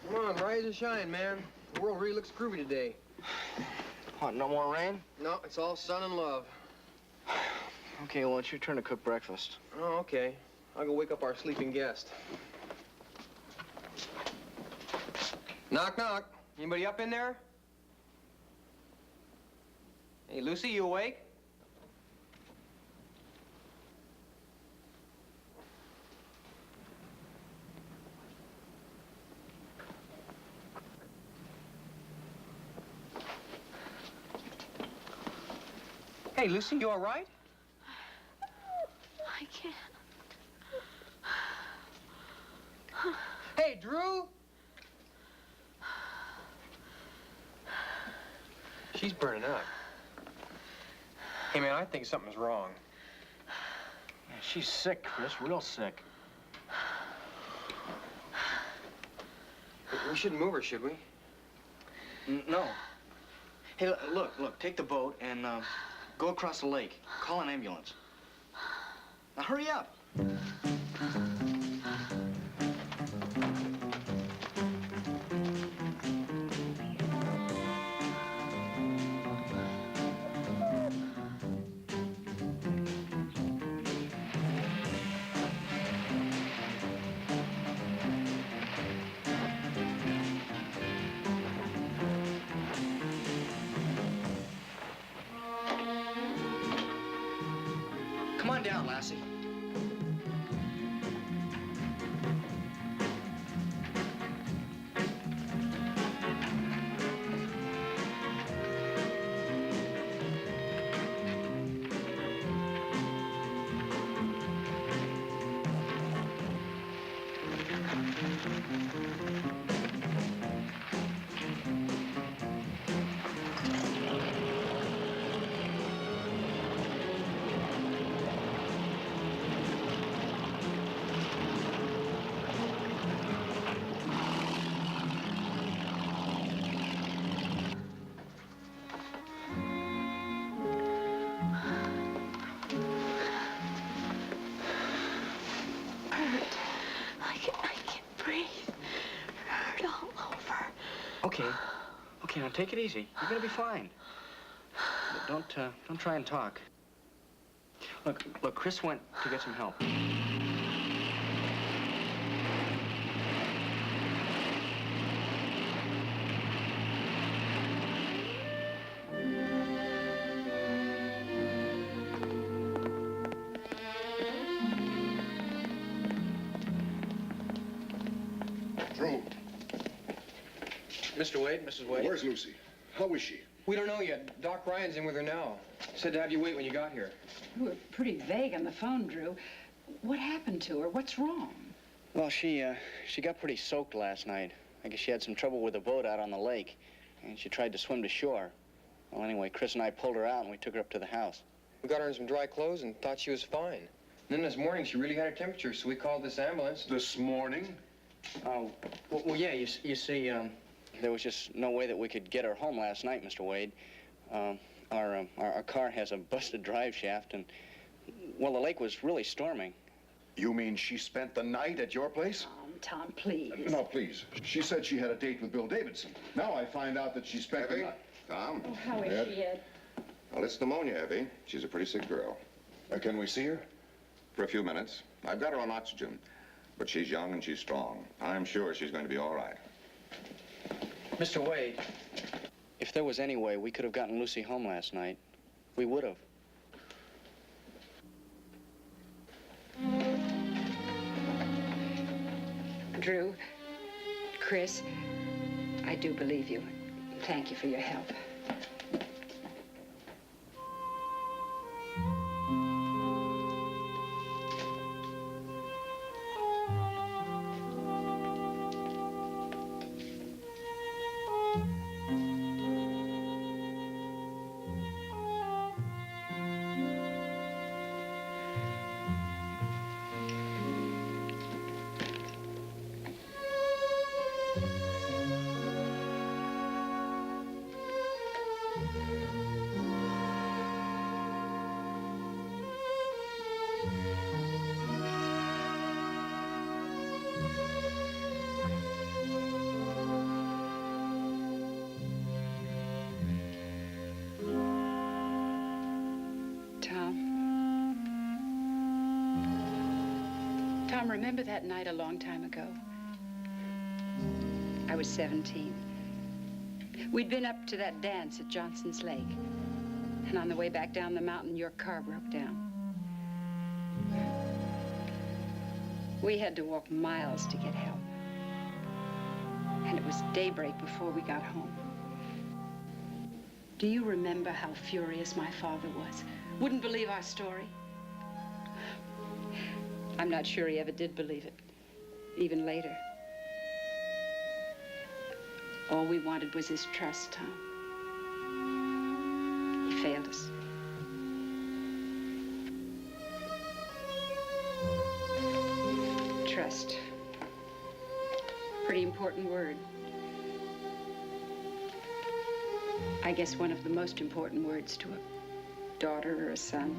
Come on, rise and shine, man. The world really looks groovy today. What, no more rain? No, it's all sun and love. Okay, well, it's your turn to cook breakfast. Oh, okay. I'll go wake up our sleeping guest. Knock, knock. Anybody up in there? Hey, Lucy, you awake? Hey, Lucy, you all right? I can't. Hey, Drew! She's burning up. Hey, man, I think something's wrong. Yeah, she's sick, Chris, real sick. We shouldn't move her, should we? No. Hey, look, take the boat and go across the lake. Call an ambulance. Now, hurry up. Come on down, Lassie. Okay, now take it easy. You're gonna be fine. But don't try and talk. Look, Chris went to get some help. Drew. Mr. Wade, Mrs. Wade. Where's Lucy? How is she? We don't know yet. Doc Ryan's in with her now. Said to have you wait when you got here. You were pretty vague on the phone, Drew. What happened to her? What's wrong? Well, she got pretty soaked last night. I guess she had some trouble with the boat out on the lake, and she tried to swim to shore. Well, anyway, Chris and I pulled her out, and we took her up to the house. We got her in some dry clothes and thought she was fine. And then this morning, she really had a temperature, so we called this ambulance. This morning? Oh, well, yeah, you see, there was just no way that we could get her home last night, Mr. Wade. Our car has a busted drive shaft, and, well, the lake was really storming. You mean she spent the night at your place? Tom, please. No, please. She said she had a date with Bill Davidson. Now I find out that she spent the Evie? night. Tom? Oh, how is she, Ed? Well, it's pneumonia, Evie. She's a pretty sick girl. Can we see her? For a few minutes. I've got her on oxygen. But she's young and she's strong. I'm sure she's going to be all right. Mr. Wade. If there was any way we could have gotten Lucy home last night, we would have. Drew, Chris, I do believe you. Thank you for your help. Tom, remember that night a long time ago? I was 17. We'd been up to that dance at Johnson's Lake. And on the way back down the mountain, your car broke down. We had to walk miles to get help. And it was daybreak before we got home. Do you remember how furious my father was? Wouldn't believe our story? I'm not sure he ever did believe it, even later. All we wanted was his trust, Tom. He failed us. Trust. Pretty important word. I guess one of the most important words to a daughter or a son.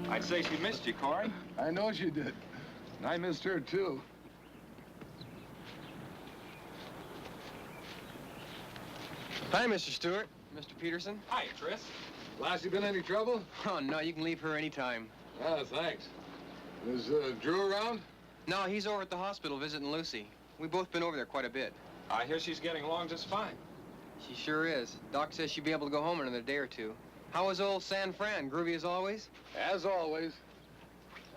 I'd say she missed you, Cory. I know she did. And I missed her, too. Hi, Mr. Stewart. Mr. Peterson. Hi, Chris. Lassie been any trouble? Oh, no, you can leave her anytime. Ah, thanks. Is Drew around? No, he's over at the hospital visiting Lucy. We've both been over there quite a bit. I hear she's getting along just fine. She sure is. Doc says she'll be able to go home in another day or two. How was old San Fran? Groovy as always? As always.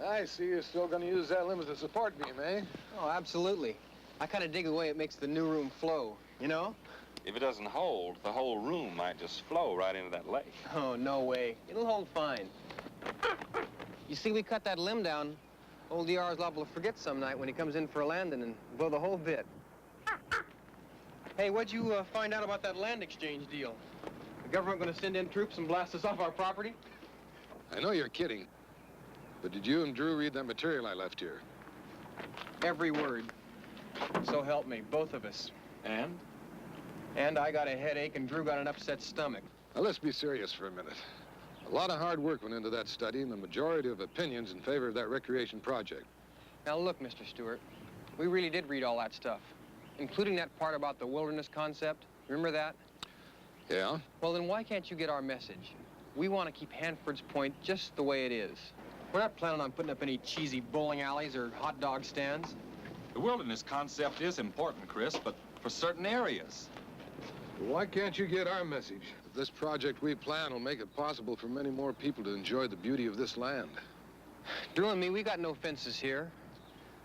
I see you're still going to use that limb as a support beam, eh? Oh, absolutely. I kind of dig the way it makes the new room flow, you know? If it doesn't hold, the whole room might just flow right into that lake. Oh, no way. It'll hold fine. You see, we cut that limb down. Old DR's liable to forget some night when he comes in for a landing and blow the whole bit. Hey, what'd you find out about that land exchange deal? The government gonna send in troops and blast us off our property? I know you're kidding. But did you and Drew read that material I left here? Every word. So help me, both of us. And? And I got a headache and Drew got an upset stomach. Now, let's be serious for a minute. A lot of hard work went into that study, and the majority of opinions in favor of that recreation project. Now look, Mr. Stewart, we really did read all that stuff, including that part about the wilderness concept. Remember that? Yeah? Well, then why can't you get our message? We want to keep Hanford's Point just the way it is. We're not planning on putting up any cheesy bowling alleys or hot dog stands. The wilderness concept is important, Chris, but for certain areas. Why can't you get our message? This project we plan will make it possible for many more people to enjoy the beauty of this land. Drew and me, we got no fences here.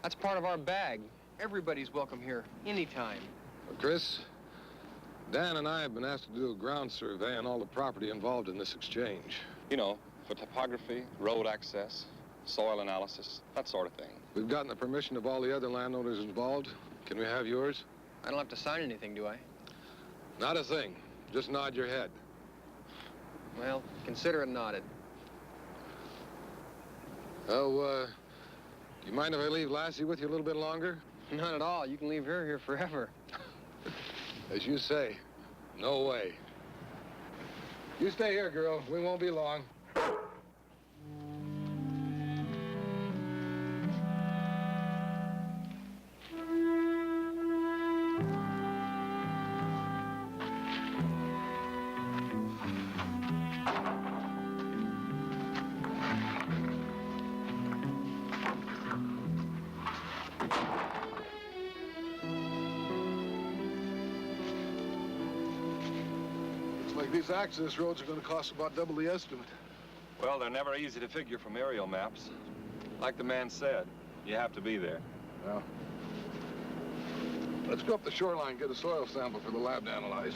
That's part of our bag. Everybody's welcome here, anytime. Well, Chris, Dan and I have been asked to do a ground survey on all the property involved in this exchange. You know, for topography, road access, soil analysis, that sort of thing. We've gotten the permission of all the other landowners involved. Can we have yours? I don't have to sign anything, do I? Not a thing. Just nod your head. Well, consider it nodded. Oh, do you mind if I leave Lassie with you a little bit longer? Not at all. You can leave her here forever. As you say, no way. You stay here, girl. We won't be long. Looks like these access roads are going to cost about double the estimate. Well, they're never easy to figure from aerial maps. Like the man said, you have to be there. Well, let's go up the shoreline, get a soil sample for the lab to analyze.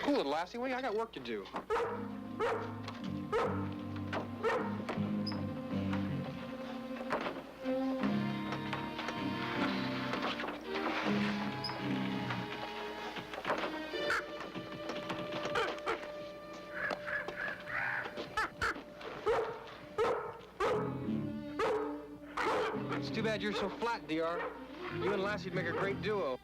Cool it, Lassie. Wait, I got work to do. It's too bad you're so flat, DR. You and Lassie'd make a great duo.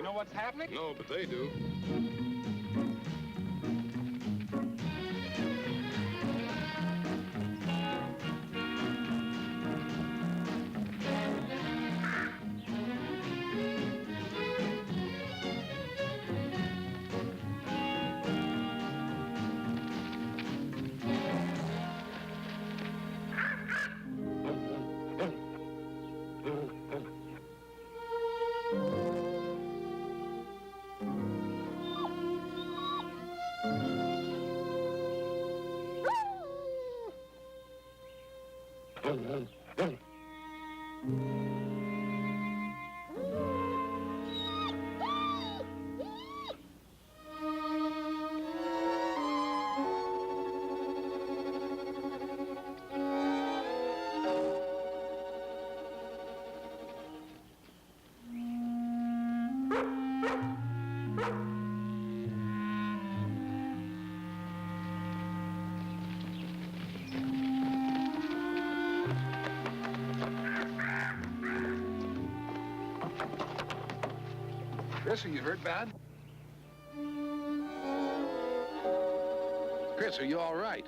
You know what's happening? No, but they do. Chris, are you hurt bad? Chris, are you all right?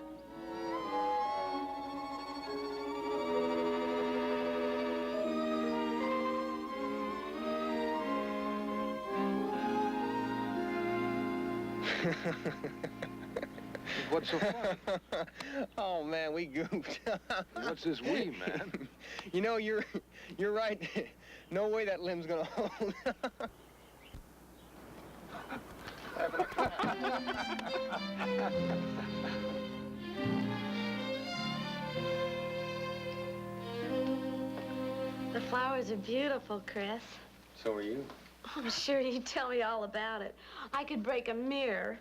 What's so funny? Oh, man, we goofed. What's this we, man? You know, you're right. No way that limb's gonna hold. The flowers are beautiful, Chris. So are you. I'm sure you'd tell me all about it. I could break a mirror.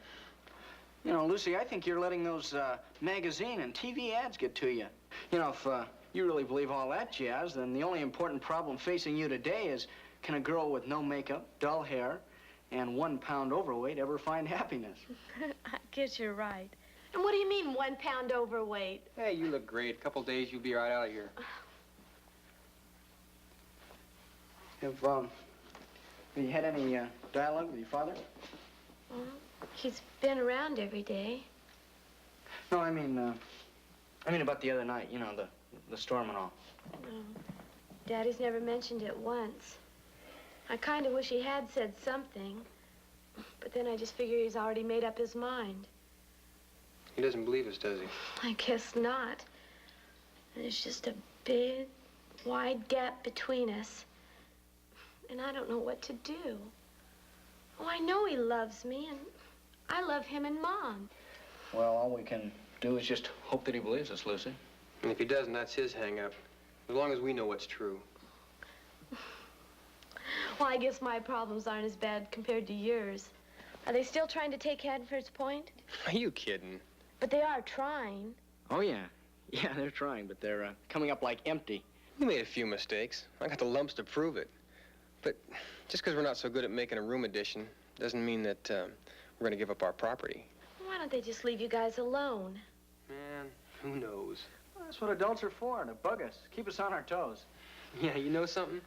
You know, Lucy, I think you're letting those magazine and TV ads get to you. You know, if you really believe all that jazz, then the only important problem facing you today is, can a girl with no makeup, dull hair, and 1 pound overweight ever find happiness? I guess you're right. And what do you mean, 1 pound overweight? Hey, you look great. A couple days, you'll be right out of here. Have you had any dialogue with your father? Well, he's been around every day. No, I mean about the other night, you know, the storm and all. No. Daddy's never mentioned it once. I kind of wish he had said something, but then I just figure he's already made up his mind. He doesn't believe us, does he? I guess not. There's just a big, wide gap between us. And I don't know what to do. Oh, I know he loves me, and I love him and Mom. Well, all we can do is just hope that he believes us, Lucy. And if he doesn't, that's his hang-up. As long as we know what's true. Well, I guess my problems aren't as bad compared to yours. Are they still trying to take Hanford's Point? Are you kidding? But they are trying. Oh, yeah. Yeah, they're trying, but they're coming up like empty. We made a few mistakes. I got the lumps to prove it. But just because we're not so good at making a room addition doesn't mean that we're going to give up our property. Why don't they just leave you guys alone? Man, who knows? Well, that's what adults are for, to bug us, keep us on our toes. Yeah, you know something?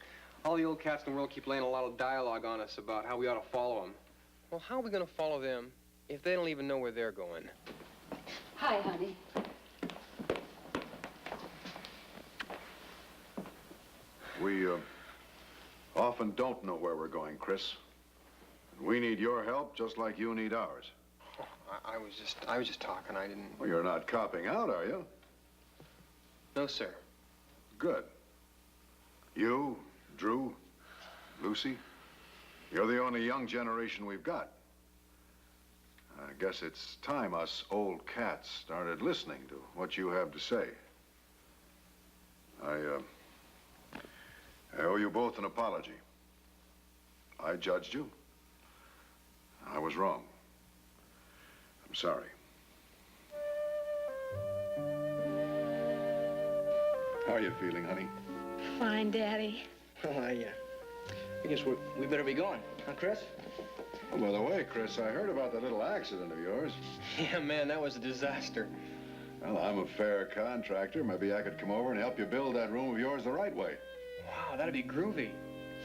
All the old cats in the world keep laying a lot of dialogue on us about how we ought to follow them. Well, how are we going to follow them if they don't even know where they're going? Hi, honey. We often don't know where we're going, Chris. We need your help just like you need ours. Oh, I was just talking. I didn't... Well, you're not copping out, are you? No, sir. Good. You, Drew, Lucy, you're the only young generation we've got. I guess it's time us old cats started listening to what you have to say. I owe you both an apology. I judged you. I was wrong. I'm sorry. How are you feeling, honey? Fine, Daddy. Well, I guess we better be going, huh, Chris? Oh, by the way, Chris, I heard about that little accident of yours. Yeah, man, that was a disaster. Well, I'm a fair contractor. Maybe I could come over and help you build that room of yours the right way. Wow, that'd be groovy.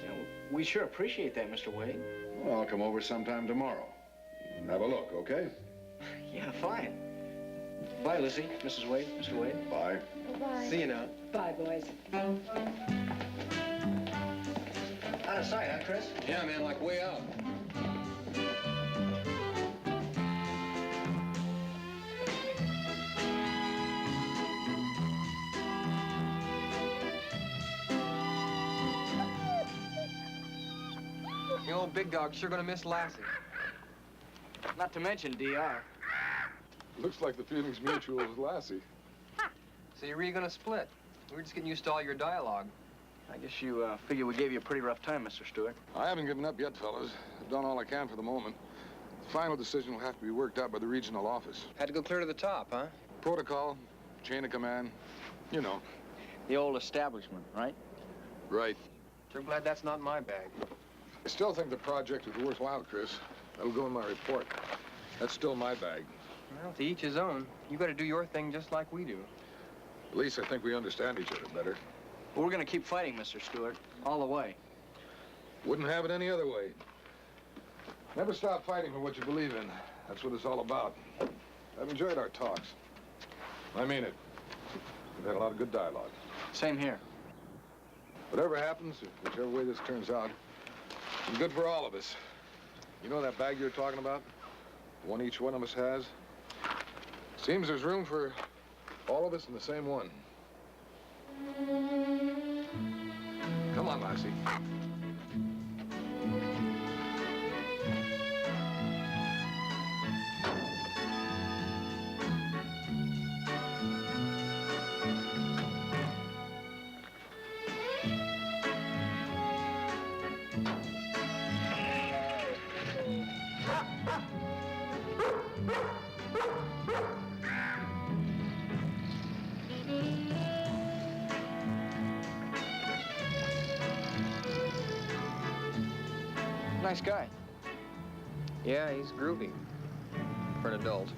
You know, we sure appreciate that, Mr. Wade. Well, I'll come over sometime tomorrow. Have a look, okay? Yeah, fine. Bye, Lucy, Mrs. Wade, Mr. Wade. Bye. Bye-bye. See you now. Bye, boys. Out of sight, huh, Chris? Yeah, man, like way out. The old big dog's sure gonna miss Lassie. Not to mention DR. Looks like the feeling's mutual with Lassie. So you're really gonna split? We're just getting used to all your dialogue. I guess you figure we gave you a pretty rough time, Mr. Stewart. I haven't given up yet, fellas. I've done all I can for the moment. The final decision will have to be worked out by the regional office. Had to go clear to the top, huh? Protocol, chain of command, you know. The old establishment, right? Right. Sure glad that's not my bag. I still think the project is worthwhile, Chris. That'll go in my report. That's still my bag. Well, to each his own. You gotta do your thing just like we do. At least I think we understand each other better. Well, we're gonna keep fighting, Mr. Stewart, all the way. Wouldn't have it any other way. Never stop fighting for what you believe in. That's what it's all about. I've enjoyed our talks. I mean it. We've had a lot of good dialogue. Same here. Whatever happens, whichever way this turns out, it's good for all of us. You know that bag you're talking about? The one each one of us has? Seems there's room for all of us in the same one. Come on, Lassie. Nice guy. Yeah, he's groovy for an adult.